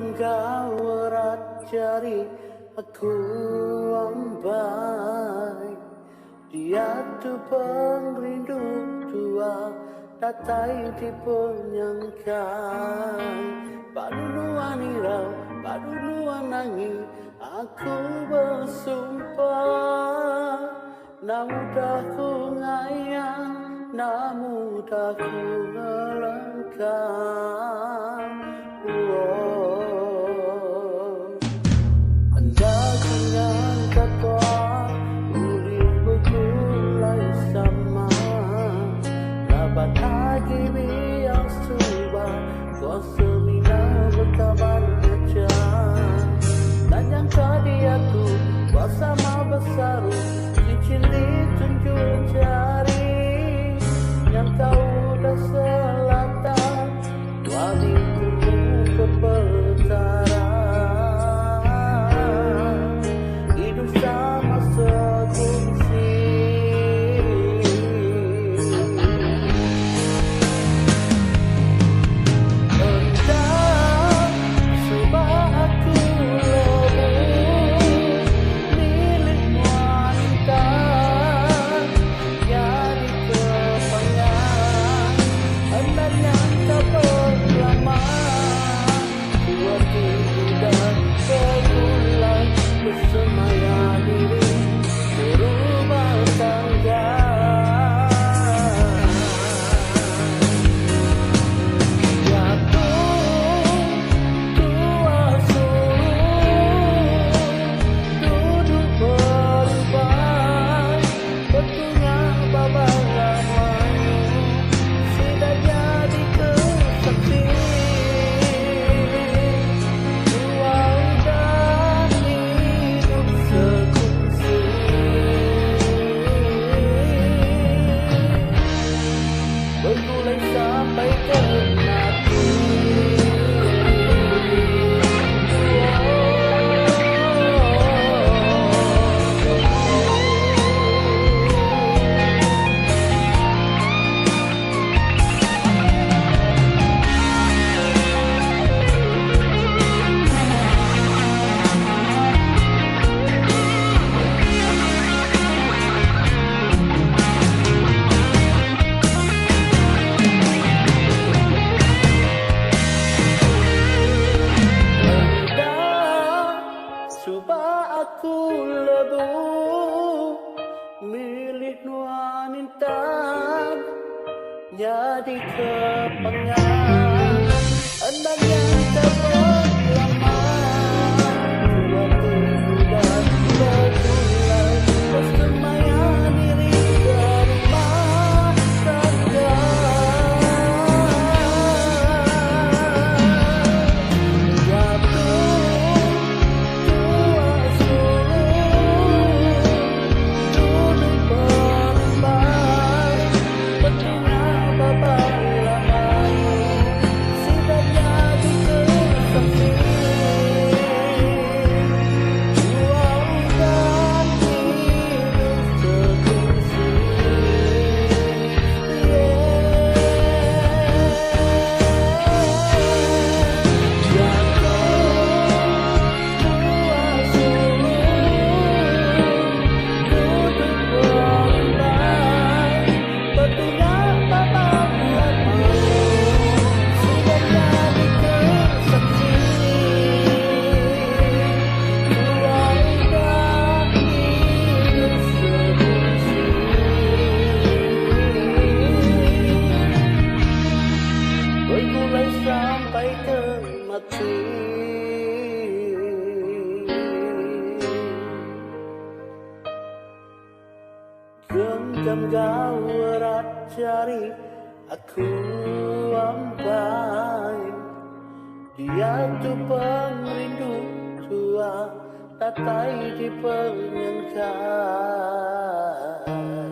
Genggam erat jari aku lambai. Dia tu perindu tua, tatai dipenyangkai. Padunuan irau, padunuan angin, aku bersumpah. Namun dah ku ngayang, namun dah ku melangkah. Anda dengan kata boleh bergulai sama. Dapat lagi biar subah, kuasa mina berkabar baca. Dan yang tadi aku bersama bersaru, cincin dijunjung jari. Yang kau dah selatan, wali tunggu ke petara. Hidup sama sekongsi. Entah sebab aku lebih milik wanita. Jadi kepanjangan hendaknya tak berlama. Kuati dan sebulan bersemaya diri berubah tangga. Jatuh tua sulung, duduk berubah, betulnya babak lamanya sudah jadi kesaksi. Dua udah hidup sekongsi. Bergulai sampai ke mati. Subah aku lebu milik wanita. Jadi kepanjangan hendaknya tak berlama. Kuati dan bergulai bersemaya diri berumah tangga. Jatuh tua sulung, duduk berumbai, betulnya babak lamanya sudah jadi kesaksi. Dua udah hidup sekongsi. Bergulai sampai ke mati. Genggam kau erat jari aku lambai. Dia tu perindu tua, tatai dipenyangkai.